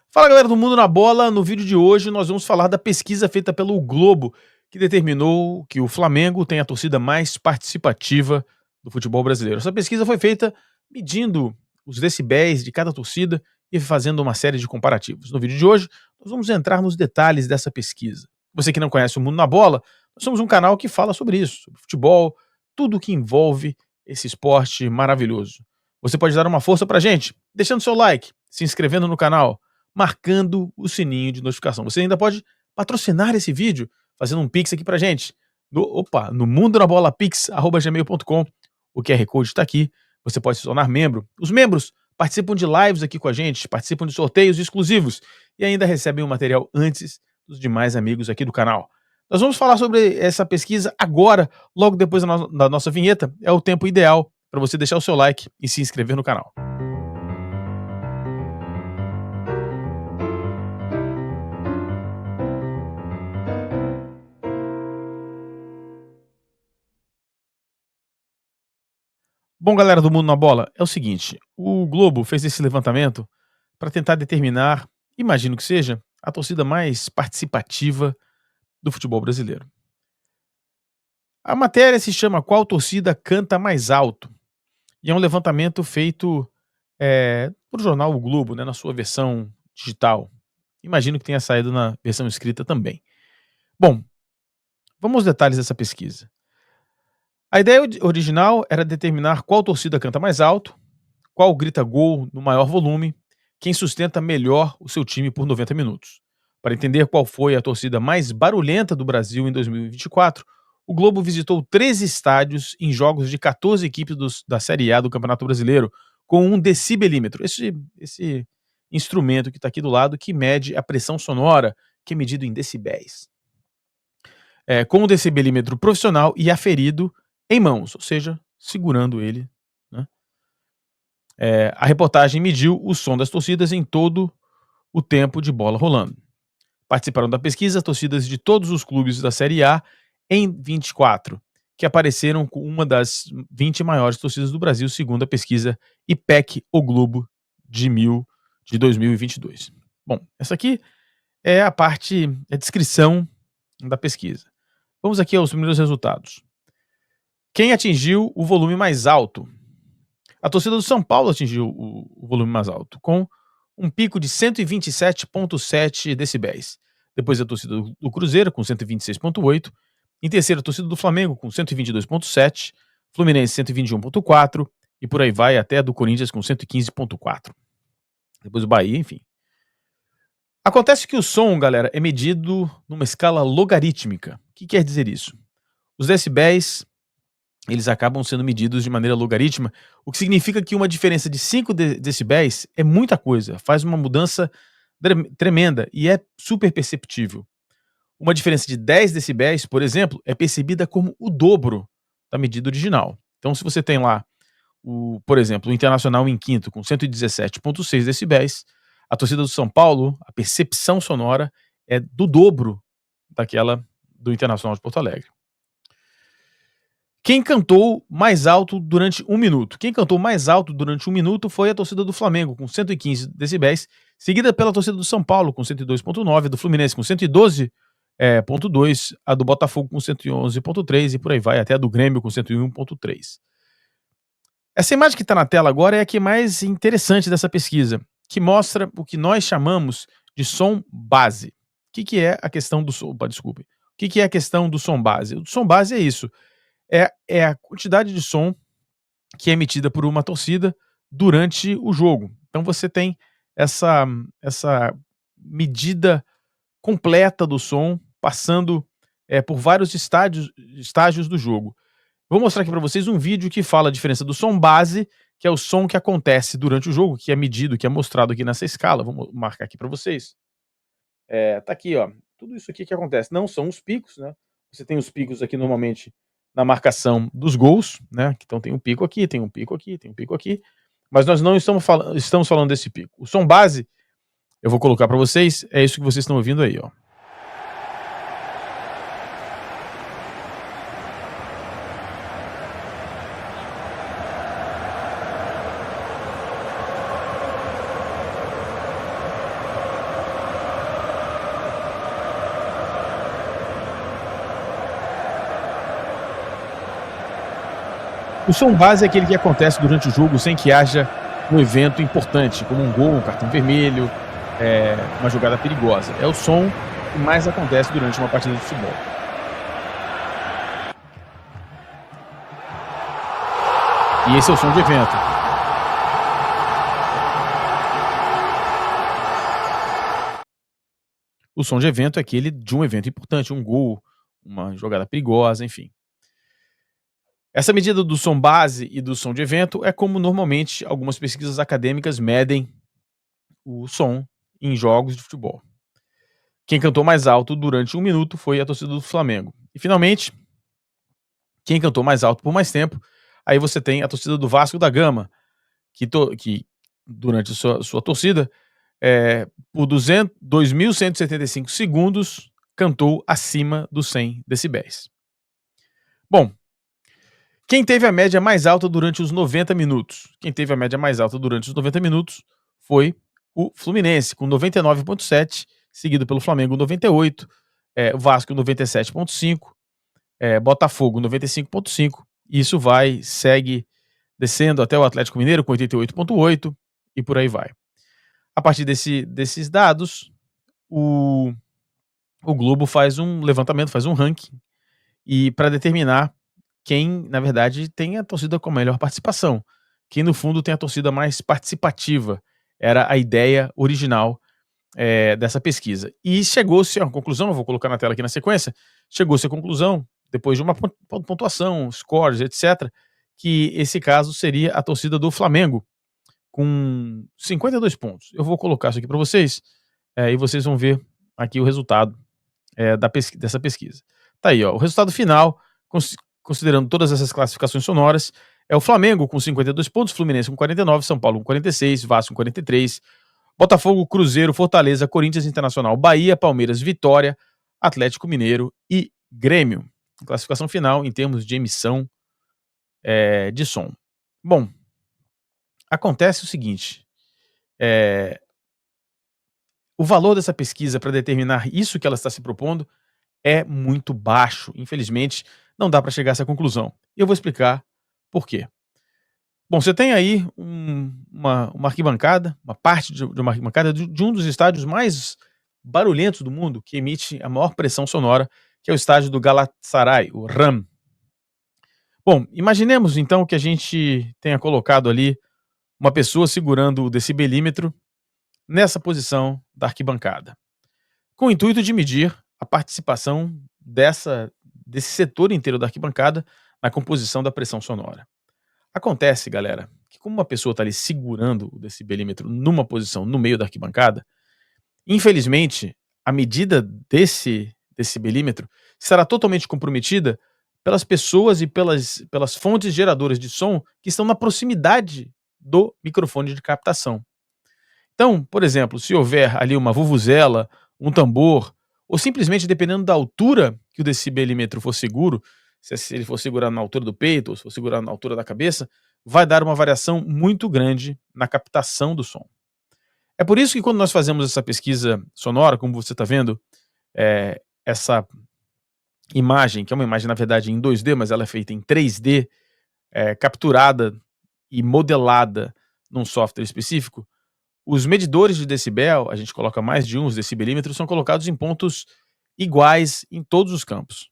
Fala galera do Mundo na Bola, no vídeo de hoje nós vamos falar da pesquisa feita pelo Globo, que determinou que o Flamengo tem a torcida mais participativa do futebol brasileiro. Essa pesquisa foi feita medindo os decibéis de cada torcida e fazendo uma série de comparativos. No vídeo de hoje nós vamos entrar nos detalhes dessa pesquisa. Você que não conhece o Mundo na Bola, nós somos um canal que fala sobre isso, sobre futebol, tudo que envolve esse esporte maravilhoso. Você pode dar uma força pra gente, deixando seu like, se inscrevendo no canal, marcando o sininho de notificação. Você ainda pode patrocinar esse vídeo fazendo um pix aqui pra gente no mundonabolaPix@gmail.com. O QR Code está aqui, você pode se tornar membro. Os membros participam de lives aqui com a gente, participam de sorteios exclusivos e ainda recebem o material antes dos demais amigos aqui do canal. Nós vamos falar sobre essa pesquisa agora, logo depois da nossa vinheta. É o tempo ideal para você deixar o seu like e se inscrever no canal. Bom, galera do Mundo na Bola, é o seguinte, o Globo fez esse levantamento para tentar determinar, imagino que seja, a torcida mais participativa do futebol brasileiro. A matéria se chama Qual torcida canta mais alto? E é um levantamento feito por jornal O Globo, né, na sua versão digital. Imagino que tenha saído na versão escrita também. Bom, vamos aos detalhes dessa pesquisa. A ideia original era determinar qual torcida canta mais alto, qual grita gol no maior volume, quem sustenta melhor o seu time por 90 minutos. Para entender qual foi a torcida mais barulhenta do Brasil em 2024, o Globo visitou 13 estádios em jogos de 14 equipes da Série A do Campeonato Brasileiro, com um decibelímetro, esse instrumento que está aqui do lado, que mede a pressão sonora, que é medido em decibéis. Com um decibelímetro profissional e aferido em mãos, ou seja, segurando ele, né? A reportagem mediu o som das torcidas em todo o tempo de bola rolando. Participaram da pesquisa torcidas de todos os clubes da Série A em 24, que apareceram com uma das 20 maiores torcidas do Brasil, segundo a pesquisa IPEC O Globo de 2022. Bom, essa aqui é a descrição da pesquisa. Vamos aqui aos primeiros resultados. Quem atingiu o volume mais alto? A torcida do São Paulo atingiu o volume mais alto, com um pico de 127,7 decibéis. Depois a torcida do Cruzeiro, com 126,8. Em terceiro, a torcida do Flamengo, com 122,7. Fluminense, 121,4. E por aí vai até a do Corinthians, com 115,4. Depois o Bahia, enfim. Acontece que o som, galera, é medido numa escala logarítmica. O que quer dizer isso? Os decibéis, eles acabam sendo medidos de maneira logarítmica, o que significa que uma diferença de 5 decibéis é muita coisa, faz uma mudança tremenda e é super perceptível. Uma diferença de 10 decibéis, por exemplo, é percebida como o dobro da medida original. Então, se você tem lá, por exemplo, o Internacional em quinto com 117,6 decibéis, a torcida do São Paulo, a percepção sonora é do dobro daquela do Internacional de Porto Alegre. Quem cantou mais alto durante 1 minuto? Quem cantou mais alto durante 1 minuto foi a torcida do Flamengo, com 115 decibéis, seguida pela torcida do São Paulo, com 102,9, do Fluminense, com 112,2, a do Botafogo, com 111,3, e por aí vai, até a do Grêmio, com 101,3. Essa imagem que está na tela agora é a que é mais interessante dessa pesquisa, que mostra o que nós chamamos de som base. O que é a questão do som? Desculpe. O que é a questão do som base? O som base é isso. É a quantidade de som que é emitida por uma torcida durante o jogo. Então você tem essa medida completa do som passando por vários estágios do jogo. Vou mostrar aqui para vocês um vídeo que fala a diferença do som base, que é o som que acontece durante o jogo, que é medido, que é mostrado aqui nessa escala. Vamos marcar aqui para vocês. Tá aqui, ó. Tudo isso aqui que acontece. Não são os picos, né? Você tem os picos aqui normalmente na marcação dos gols, né? Então tem um pico aqui, tem um pico aqui, tem um pico aqui. Mas nós não estamos falando desse pico. O som base, eu vou colocar para vocês, é isso que vocês estão ouvindo aí, ó. O som base é aquele que acontece durante o jogo sem que haja um evento importante, como um gol, um cartão vermelho, uma jogada perigosa. É o som que mais acontece durante uma partida de futebol. E esse é o som de evento. O som de evento é aquele de um evento importante, um gol, uma jogada perigosa, enfim. Essa medida do som base e do som de evento é como normalmente algumas pesquisas acadêmicas medem o som em jogos de futebol. Quem cantou mais alto durante 1 minuto foi a torcida do Flamengo. E finalmente, quem cantou mais alto por mais tempo, aí você tem a torcida do Vasco da Gama, que durante sua torcida, por 2.175 segundos, cantou acima dos 100 decibéis. Bom, quem teve a média mais alta durante os 90 minutos? Quem teve a média mais alta durante os 90 minutos foi o Fluminense, com 99,7, seguido pelo Flamengo, 98, o Vasco, 97,5, Botafogo, 95,5. E isso segue descendo até o Atlético Mineiro, com 88,8, e por aí vai. A partir desses dados, o Globo faz um levantamento, faz um ranking, e para determinar quem, na verdade, tem a torcida com a melhor participação. Quem, no fundo, tem a torcida mais participativa. Era a ideia original dessa pesquisa. E chegou-se a uma conclusão, eu vou colocar na tela aqui na sequência, chegou-se à conclusão, depois de uma pontuação, scores, etc., que esse caso seria a torcida do Flamengo, com 52 pontos. Eu vou colocar isso aqui para vocês, e vocês vão ver aqui o resultado dessa pesquisa. Tá aí, ó, o resultado final, considerando todas essas classificações sonoras, é o Flamengo com 52 pontos, Fluminense com 49, São Paulo com 46, Vasco com 43, Botafogo, Cruzeiro, Fortaleza, Corinthians, Internacional, Bahia, Palmeiras, Vitória, Atlético Mineiro e Grêmio. Classificação final em termos de emissão de som. Bom, acontece o seguinte, o valor dessa pesquisa para determinar isso que ela está se propondo é muito baixo. Infelizmente, não dá para chegar a essa conclusão. E eu vou explicar por quê. Bom, você tem aí uma arquibancada, uma parte de uma arquibancada de um dos estádios mais barulhentos do mundo, que emite a maior pressão sonora, que é o estádio do Galatasaray, o RAM. Bom, imaginemos então que a gente tenha colocado ali uma pessoa segurando o decibelímetro nessa posição da arquibancada, com o intuito de medir a participação desse setor inteiro da arquibancada na composição da pressão sonora. Acontece, galera, que como uma pessoa está ali segurando o decibelímetro numa posição no meio da arquibancada, infelizmente, a medida desse decibelímetro será totalmente comprometida pelas pessoas e pelas fontes geradoras de som que estão na proximidade do microfone de captação. Então, por exemplo, se houver ali uma vuvuzela, um tambor, ou simplesmente dependendo da altura que o decibelímetro for seguro, se ele for segurar na altura do peito ou se for segurar na altura da cabeça, vai dar uma variação muito grande na captação do som. É por isso que quando nós fazemos essa pesquisa sonora, como você está vendo, essa imagem, que é uma imagem na verdade em 2D, mas ela é feita em 3D, capturada e modelada num software específico, os medidores de decibel, a gente coloca mais de uns decibelímetros, são colocados em pontos iguais em todos os campos.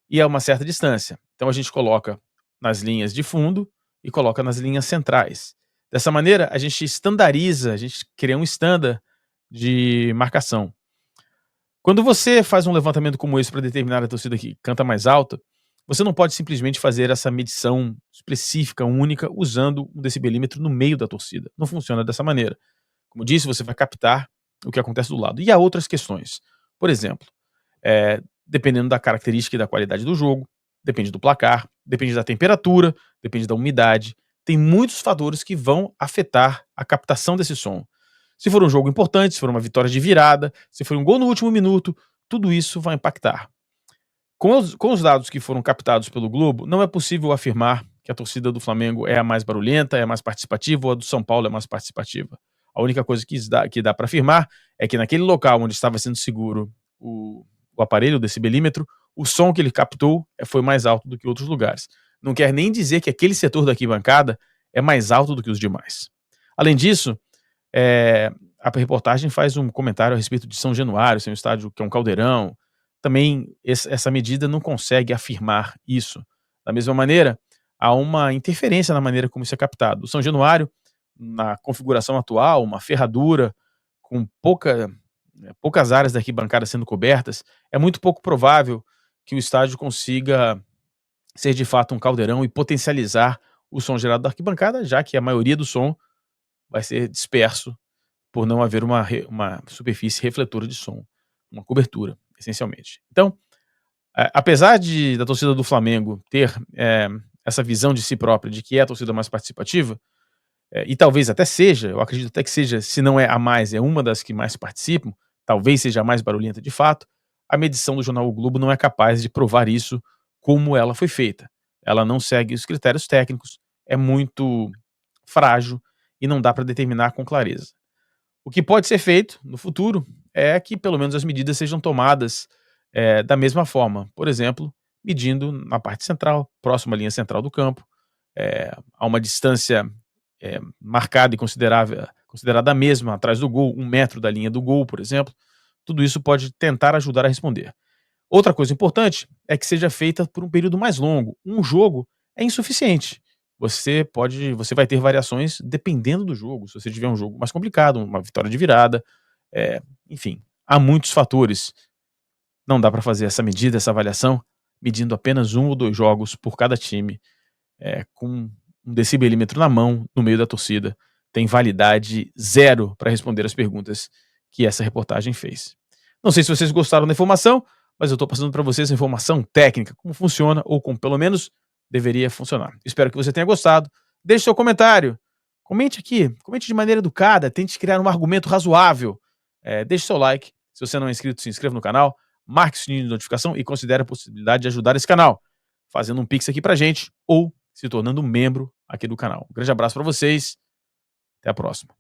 E a uma certa distância. Então a gente coloca nas linhas de fundo e coloca nas linhas centrais. Dessa maneira, a gente estandariza, a gente cria um estándar de marcação. Quando você faz um levantamento como esse para determinar a torcida que canta mais alta, você não pode simplesmente fazer essa medição específica, única, usando um decibelímetro no meio da torcida. Não funciona dessa maneira. Como disse, você vai captar o que acontece do lado. E há outras questões. Por exemplo, dependendo da característica e da qualidade do jogo, depende do placar, depende da temperatura, depende da umidade. Tem muitos fatores que vão afetar a captação desse som. Se for um jogo importante, se for uma vitória de virada, se for um gol no último minuto, tudo isso vai impactar. Com os dados que foram captados pelo Globo, não é possível afirmar que a torcida do Flamengo é a mais barulhenta, é a mais participativa, ou a do São Paulo é a mais participativa. A única coisa que dá para afirmar é que naquele local onde estava sendo seguro o aparelho, o decibelímetro, o som que ele captou foi mais alto do que outros lugares. não quer nem dizer que aquele setor da arquibancada é mais alto do que os demais. Além disso, a reportagem faz um comentário a respeito de São Januário, ser um estádio que é um caldeirão. Também essa medida não consegue afirmar isso. Da mesma maneira, há uma interferência na maneira como isso é captado. O São Januário, na configuração atual, uma ferradura com poucas áreas da arquibancada sendo cobertas, é muito pouco provável que o estádio consiga ser de fato um caldeirão e potencializar o som gerado da arquibancada, já que a maioria do som vai ser disperso por não haver uma superfície refletora de som, uma cobertura, essencialmente. Então, apesar da torcida do Flamengo ter essa visão de si própria, de que é a torcida mais participativa, e talvez até seja, eu acredito até que seja, se não é a mais, é uma das que mais participam, talvez seja a mais barulhenta de fato, a medição do jornal O Globo não é capaz de provar isso como ela foi feita. Ela não segue os critérios técnicos, é muito frágil e não dá para determinar com clareza. O que pode ser feito no futuro é que pelo menos as medidas sejam tomadas da mesma forma. Por exemplo, medindo na parte central, próxima à linha central do campo, a uma distância marcada e considerada a mesma atrás do gol, 1 metro da linha do gol, por exemplo. Tudo isso pode tentar ajudar a responder. Outra coisa importante é que seja feita por um período mais longo. Um jogo é insuficiente. Você vai ter variações dependendo do jogo. Se você tiver um jogo mais complicado, uma vitória de virada, enfim, há muitos fatores. Não dá para fazer essa medida, essa avaliação, medindo apenas 1 ou 2 jogos por cada time, com um decibelímetro na mão, no meio da torcida. Tem validade zero para responder as perguntas que essa reportagem fez. Não sei se vocês gostaram da informação, mas eu estou passando para vocês a informação técnica, como funciona, ou como pelo menos deveria funcionar. Espero que você tenha gostado. Deixe seu comentário. Comente aqui, comente de maneira educada, tente criar um argumento razoável. Deixe seu like. Se você não é inscrito, se inscreva no canal, marque o sininho de notificação e considere a possibilidade de ajudar esse canal, fazendo um pix aqui pra gente ou se tornando membro aqui do canal. Um grande abraço para vocês. Até a próxima.